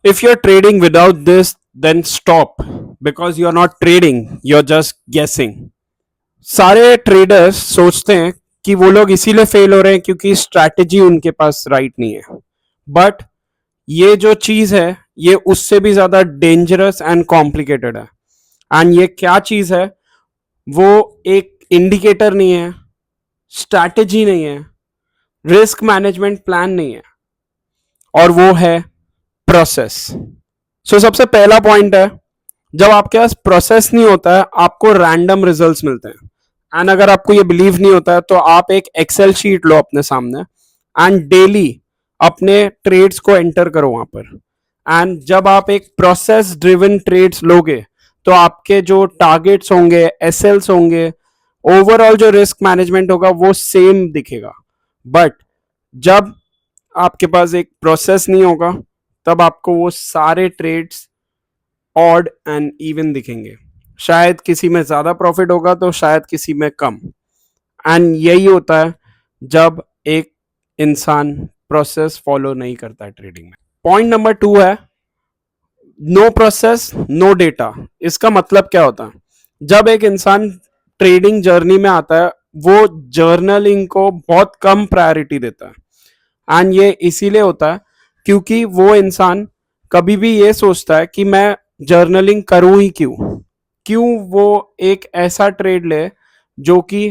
If you're trading without this, then stop, because you're not trading, you're just guessing. सारे traders सोचते हैं कि वो लोग इसीलिए फेल हो रहे हैं क्योंकि स्ट्रैटेजी उनके पास राइट नहीं है, बट ये जो चीज है ये उससे भी ज्यादा डेंजरस एंड कॉम्प्लिकेटेड है. एंड ये क्या चीज है, वो एक इंडिकेटर नहीं है, स्ट्रैटेजी नहीं है, रिस्क मैनेजमेंट प्लान नहीं है, और वो है प्रोसेस. सो सबसे पहला पॉइंट है, जब आपके पास प्रोसेस नहीं होता है आपको रैंडम रिजल्ट्स मिलते हैं. एंड अगर आपको ये बिलीव नहीं होता है तो आप एक एक्सेल शीट लो अपने सामने एंड डेली अपने ट्रेड्स को एंटर करो वहां पर. एंड जब आप एक प्रोसेस ड्रिवन ट्रेड्स लोगे तो आपके जो टारगेट्स होंगे, एसएल्स होंगे, ओवरऑल जो रिस्क मैनेजमेंट होगा वो सेम दिखेगा. बट जब आपके पास एक प्रोसेस नहीं होगा तब आपको वो सारे ट्रेड्स ऑड एंड इवन दिखेंगे. शायद किसी में ज्यादा प्रॉफिट होगा तो शायद किसी में कम. एंड यही होता है जब एक इंसान प्रोसेस फॉलो नहीं करता है ट्रेडिंग में. पॉइंट नंबर 2 है नो प्रोसेस नो डेटा. इसका मतलब क्या होता है, जब एक इंसान ट्रेडिंग जर्नी में आता है वो जर्नलिंग को बहुत कम प्रायोरिटी देता है. एंड ये इसीलिए होता है क्योंकि वो इंसान कभी भी ये सोचता है कि मैं जर्नलिंग करूं ही क्यों वो एक ऐसा ट्रेड ले जो कि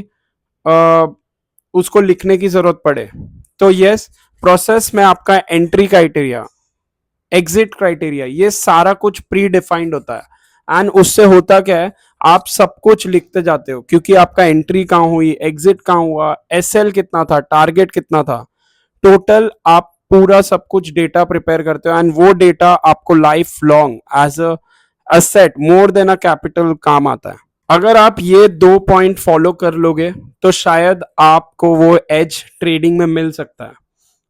उसको लिखने की जरूरत पड़े. तो यस, प्रोसेस में आपका एंट्री क्राइटेरिया, एग्जिट क्राइटेरिया, ये सारा कुछ प्री डिफाइंड होता है. एंड उससे होता क्या है, आप सब कुछ लिखते जाते हो क्योंकि आपका एंट्री कहाँ हुई, एग्जिट कहाँ हुआ, एसएल कितना था, टारगेट कितना था, टोटल आप पूरा सब कुछ डेटा प्रिपेयर करते हो. एंड वो डेटा आपको life long as a asset more than a capital काम आता है. अगर आप ये 2 पॉइंट फॉलो कर लोगे तो शायद आपको वो एज ट्रेडिंग में मिल सकता है,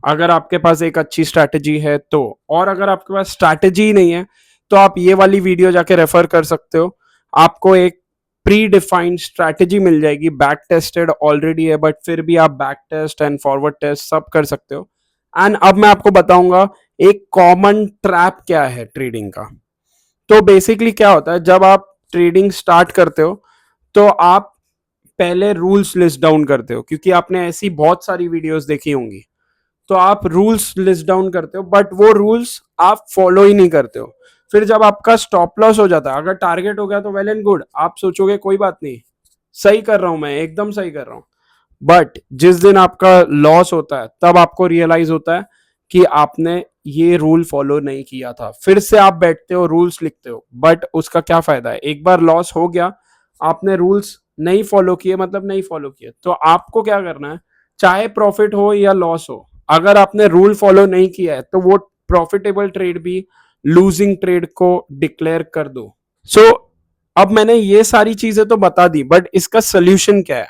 अगर आपके पास एक अच्छी स्ट्रैटेजी है तो. और अगर आपके पास स्ट्रैटेजी नहीं है तो आप ये वाली वीडियो जाके रेफर कर सकते हो. आपको एक प्री डिफाइंड स्ट्रैटेजी मिल जाएगी, बैक टेस्टेड ऑलरेडी है, बट फिर भी आप back test and forward test सब कर सकते हो. एंड अब मैं आपको बताऊंगा एक कॉमन ट्रैप क्या है ट्रेडिंग का. तो बेसिकली क्या होता है, जब आप ट्रेडिंग स्टार्ट करते हो तो आप पहले रूल्स लिस्ट डाउन करते हो क्योंकि आपने ऐसी बहुत सारी वीडियोस देखी होंगी. तो आप रूल्स लिस्ट डाउन करते हो बट वो रूल्स आप फॉलो ही नहीं करते हो. फिर जब आपका स्टॉप लॉस हो जाता है, अगर टारगेट हो गया तो वेल एंड गुड, आप सोचोगे कोई बात नहीं, सही कर रहा हूं मैं, एकदम सही कर रहा हूं. बट जिस दिन आपका लॉस होता है तब आपको रियलाइज होता है कि आपने ये रूल फॉलो नहीं किया था. फिर से आप बैठते हो, रूल्स लिखते हो, बट उसका क्या फायदा है, एक बार लॉस हो गया, आपने रूल्स नहीं फॉलो किए, मतलब नहीं फॉलो किए. तो आपको क्या करना है, चाहे प्रॉफिट हो या लॉस हो, अगर आपने रूल फॉलो नहीं किया है तो वो प्रॉफिटेबल ट्रेड भी लूजिंग ट्रेड को डिक्लेयर कर दो. सो अब मैंने ये सारी चीजें तो बता दी, बट इसका सोल्यूशन क्या है.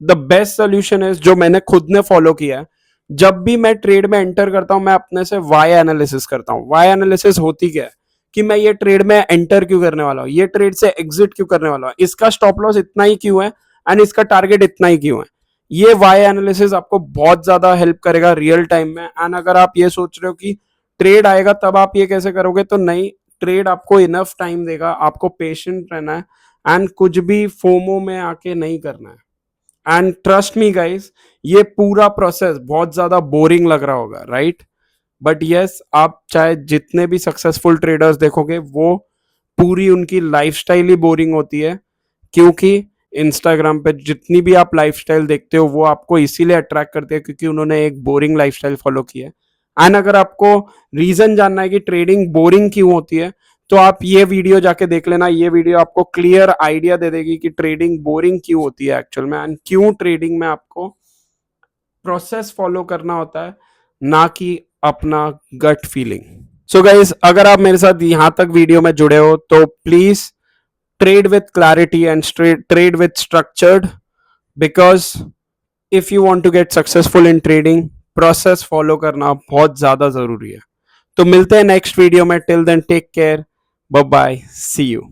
द बेस्ट सोल्यूशन है जो मैंने खुद ने फॉलो किया है. जब भी मैं ट्रेड में एंटर करता हूं मैं अपने से वाई एनालिसिस करता हूं. वाई एनालिसिस होती क्या है कि मैं ये ट्रेड में एंटर क्यों करने वाला हूं, ये ट्रेड से एग्जिट क्यों करने वाला हूं, इसका स्टॉप लॉस इतना ही क्यों है एंड इसका टारगेट इतना ही क्यों है. ये वाई एनालिसिस आपको बहुत ज्यादा हेल्प करेगा रियल टाइम में. एंड अगर आप ये सोच रहे हो कि ट्रेड आएगा तब आप ये कैसे करोगे, तो नहीं, ट्रेड आपको इनफ टाइम देगा, आपको पेशेंट रहना है एंड कुछ भी फोमो में आके नहीं करना है. एंड ट्रस्ट मी गाइस, ये पूरा प्रोसेस बहुत ज्यादा बोरिंग लग रहा होगा, राइट? बट यस, आप चाहे जितने भी सक्सेसफुल ट्रेडर्स देखोगे वो पूरी उनकी लाइफस्टाइल ही बोरिंग होती है, क्योंकि इंस्टाग्राम पे जितनी भी आप लाइफस्टाइल देखते हो वो आपको इसीलिए अट्रैक्ट करते हैं क्योंकि उन्होंने एक बोरिंग लाइफस्टाइल फॉलो की है. एंड अगर आपको रीजन जानना है कि ट्रेडिंग बोरिंग क्यों होती है तो आप ये वीडियो जाके देख लेना. ये वीडियो आपको क्लियर आइडिया दे देगी कि ट्रेडिंग बोरिंग क्यों होती है एक्चुअल में, एंड क्यों ट्रेडिंग में आपको प्रोसेस फॉलो करना होता है, ना कि अपना गट फीलिंग. सो गाइस, अगर आप मेरे साथ यहां तक वीडियो में जुड़े हो तो please trade with clarity and trade with structured, because if you want to get successful in trading, process follow करना बहुत ज्यादा जरूरी है. तो मिलते हैं नेक्स्ट वीडियो में. Till then take care, bye bye, see you.